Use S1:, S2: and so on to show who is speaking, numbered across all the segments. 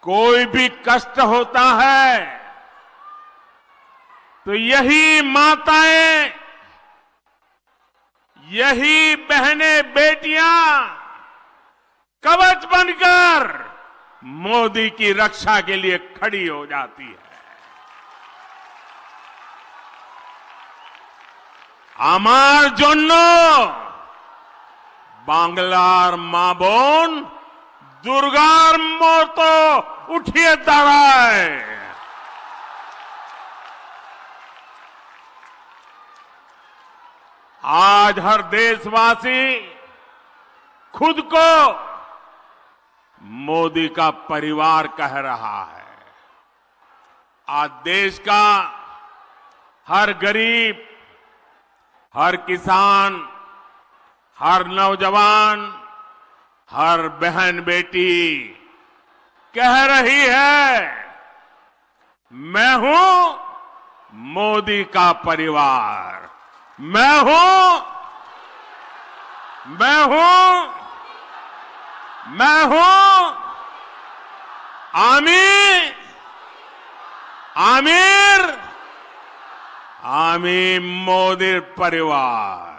S1: कोई भी कष्ट होता है तो यही माताएं, यही बहनें बेटियां कवच बनकर मोदी की रक्षा के लिए खड़ी हो जाती है। আমার জন্য বাংলার মা বোন দুর্গার মতো উঠিয়ে দাঁড়ায়। आज हर देशवासी खुद को मोदी का परिवार कह रहा है। आज देश का हर गरीब, हर किसान, हर नौजवान, हर बहन बेटी कह रही है, मैं हूं मोदी का परिवार, मैं हूं आमीर मोदी परिवार।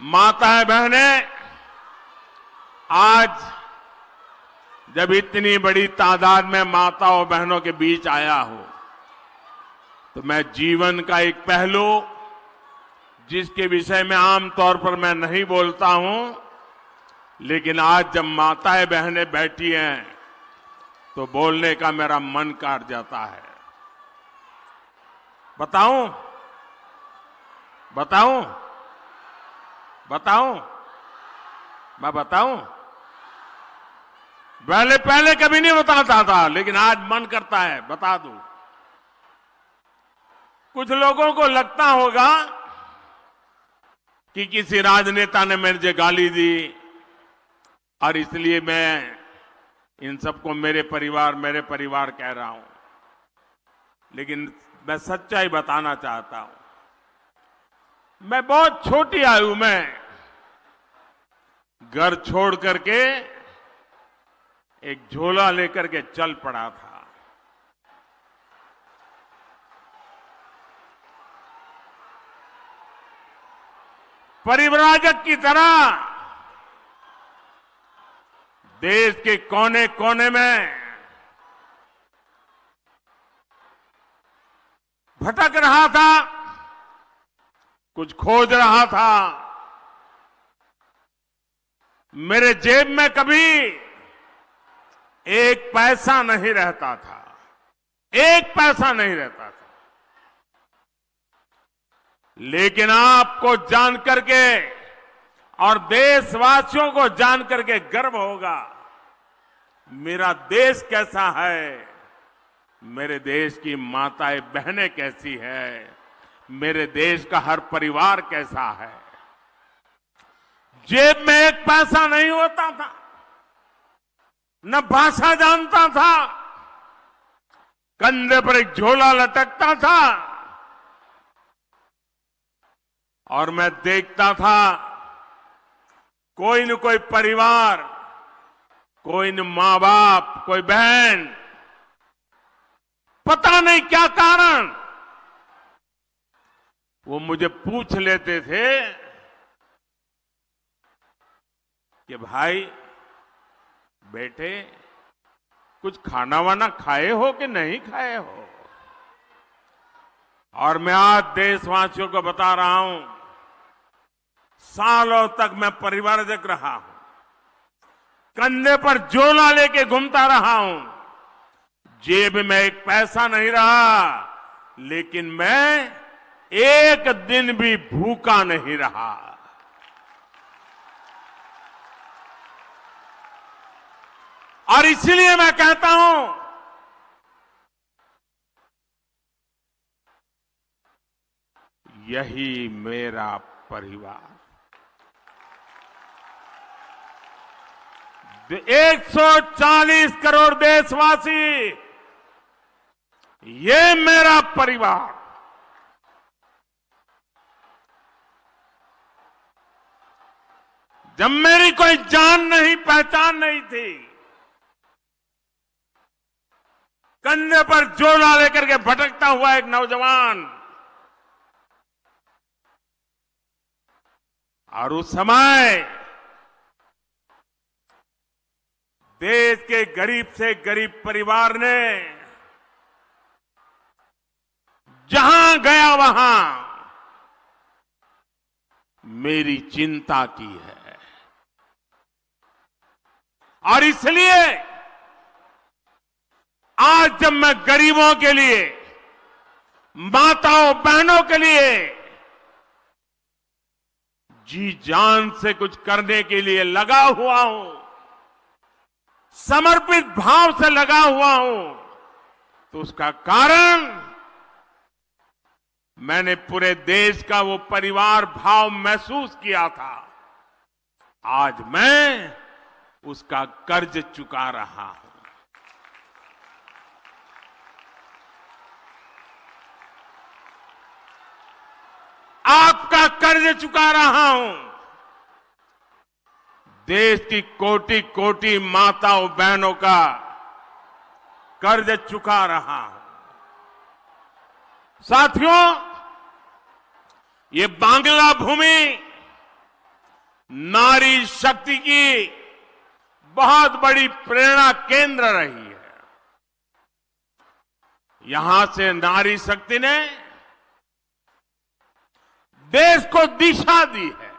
S1: माताएं बहनें, आज जब इतनी बड़ी तादाद में माताओं बहनों के बीच आया हूं तो मैं जीवन का एक पहलू जिसके विषय में आमतौर पर मैं नहीं बोलता हूं, लेकिन आज जब माताएं बहनें बैठी हैं तो बोलने का मेरा मन कर जाता है। बताऊं मैं बताऊं? पहले कभी नहीं बताता था, लेकिन आज मन करता है बता दूं। कुछ लोगों को लगता होगा कि किसी राजनेता ने मुझे गाली दी और इसलिए मैं इन सबको मेरे परिवार कह रहा हूं, लेकिन मैं सच्चाई बताना चाहता हूं। मैं बहुत छोटी आयु में घर छोड़ करके एक झोला लेकर के चल पड़ा था। परिव्राजक की तरह देश के कोने कोने में भटक रहा था, कुछ खोज रहा था। मेरे जेब में कभी एक पैसा नहीं रहता था, लेकिन आपको जान करके और देशवासियों को जान करके गर्व होगा, मेरा देश कैसा है, मेरे देश की माताएं बहनें कैसी है, मेरे देश का हर परिवार कैसा है। जेब में एक पैसा नहीं होता था, न भाषा जानता था, कंधे पर एक झोला लटकता था और मैं देखता था कोई न कोई परिवार, कोई न मां बाप, कोई बहन, पता नहीं क्या कारण, वो मुझे पूछ लेते थे कि भाई बेटे कुछ खाना वाना खाए हो कि नहीं खाए हो। और मैं आज देशवासियों को बता रहा हूं, सालों तक मैं परिवारजक रहा हूं, कंधे पर झोला लेके घूमता रहा हूं, जेब में एक पैसा नहीं रहा, लेकिन मैं एक दिन भी भूखा नहीं रहा। और इसलिए मैं कहता हूं, यही मेरा परिवार। 140 करोड़ देशवासी, ये मेरा परिवार। जब मेरी कोई जान नहीं पहचान नहीं थी, कंधे पर झोला लेकर के भटकता हुआ एक नौजवान, और उस समय देश के गरीब से गरीब परिवार ने जहां गया वहां मेरी चिंता की है। और इसलिए आज जब मैं गरीबों के लिए, माताओं बहनों के लिए जी जान से कुछ करने के लिए लगा हुआ हूं, समर्पित भाव से लगा हुआ हूं, तो उसका कारण मैंने पूरे देश का वो परिवार भाव महसूस किया था। आज मैं उसका कर्ज चुका रहा हूं। आपका कर्ज चुका रहा हूं। देश की कोटि कोटि माताओं बहनों का कर्ज चुका रहा हूं। साथियों, ये बांग्ला भूमि नारी शक्ति की बहुत बड़ी प्रेरणा केंद्र रही है। यहां से नारी शक्ति ने देश को दिशा दी है।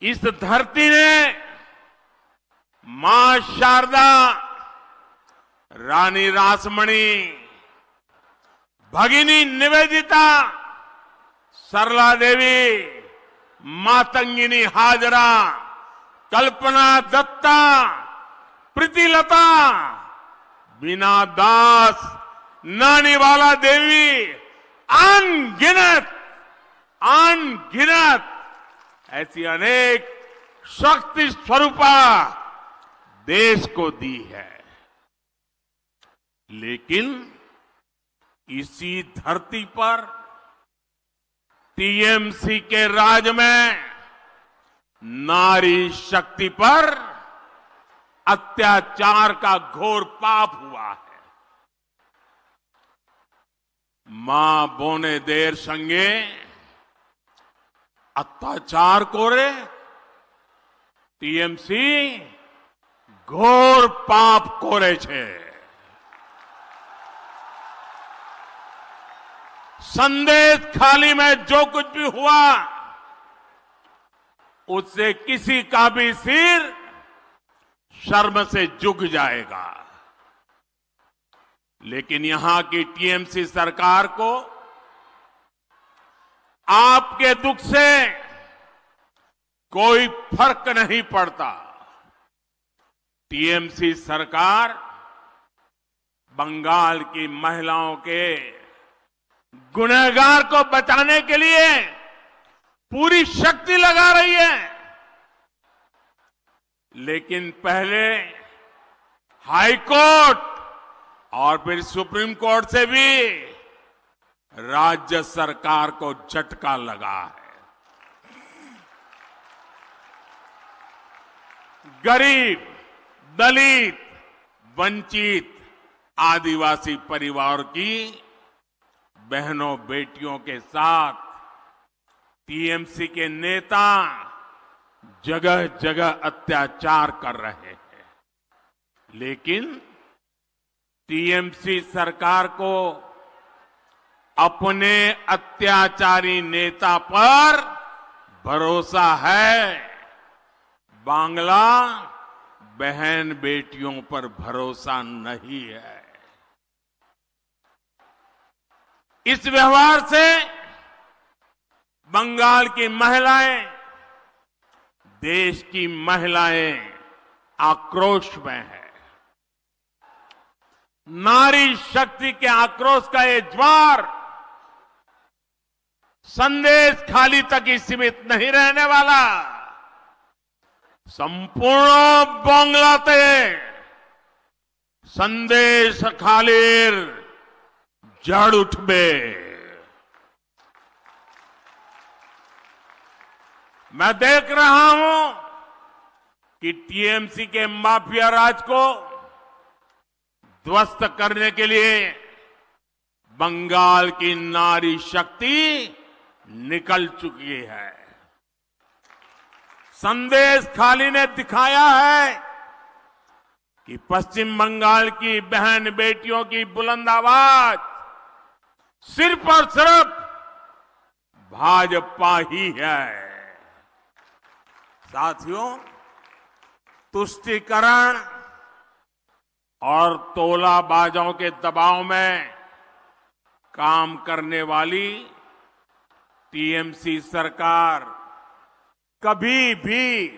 S1: इस धरती ने मां शारदा, रानी रासमणी, भगिनी निवेदिता, सरला देवी, मातंगिनी हाजरा, कल्पना दत्ता, प्रीतिलता, बीना दास, नानीवाला देवी, अनगिनत ऐसी अनेक शक्ति स्वरूपा देश को दी है। लेकिन इसी धरती पर टीएमसी के राज में नारी शक्ति पर अत्याचार का घोर पाप हुआ है। मां बोने देर संगे अत्याचार कोरे टीएमसी घोर पाप कोरे छे। संदेश खाली में जो कुछ भी हुआ उससे किसी का भी सिर शर्म से झुक जाएगा। लेकिन यहां की टीएमसी सरकार को आपके दुख से कोई फर्क नहीं पड़ता। टीएमसी सरकार बंगाल की महिलाओं के गुनहगार को बचाने के लिए पूरी शक्ति लगा रही है। लेकिन पहले हाई कोर्ट और फिर सुप्रीम कोर्ट से भी राज्य सरकार को झटका लगा है। गरीब, दलित, वंचित, आदिवासी परिवार की बहनों बेटियों के साथ टीएमसी के नेता जगह जगह अत्याचार कर रहे हैं। लेकिन टीएमसी सरकार को अपने अत्याचारी नेता पर भरोसा है, बांग्ला बहन बेटियों पर भरोसा नहीं है। इस व्यवहार से बंगाल की महिलाएं, देश की महिलाएं आक्रोश में है। नारी शक्ति के आक्रोश का ये ज्वार संदेश खाली तक ही सीमित नहीं रहने वाला। संपूर्ण बांग्लाते संदेश खालीर जड़ उठबे। मैं देख रहा हूं कि टीएमसी के माफिया राज को ध्वस्त करने के लिए बंगाल की नारी शक्ति निकल चुकी है। संदेश खाली ने दिखाया है कि पश्चिम बंगाल की बहन बेटियों की बुलंद आवाज सिर्फ और सिर्फ भाजपा ही है। साथियों, तुष्टीकरण और तोलाबाजों के दबाव में काम करने वाली टीएमसी सरकार कभी भी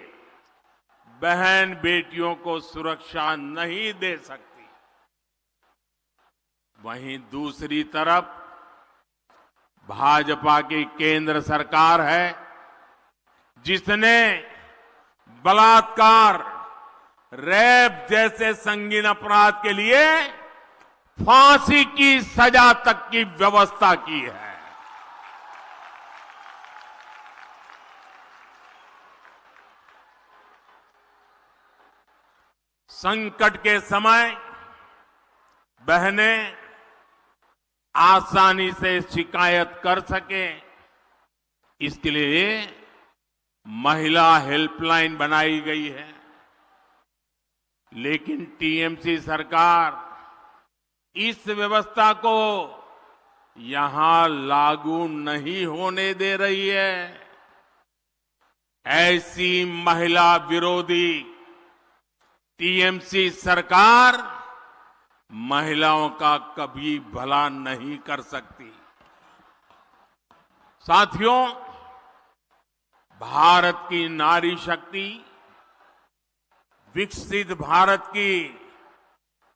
S1: बहन बेटियों को सुरक्षा नहीं दे सकती। वहीं दूसरी तरफ भाजपा की केंद्र सरकार है जिसने बलात्कार, रेप जैसे संगीन अपराध के लिए फांसी की सजा तक की व्यवस्था की है। संकट के समय बहनें आसानी से शिकायत कर सके, इसके लिए महिला हेल्पलाइन बनाई गई है। लेकिन टीएमसी सरकार इस व्यवस्था को यहां लागू नहीं होने दे रही है। ऐसी महिला विरोधी टीएमसी सरकार महिलाओं का कभी भला नहीं कर सकती। साथियों, भारत की नारी शक्ति विकसित भारत की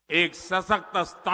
S1: एक सशक्त स्तंभ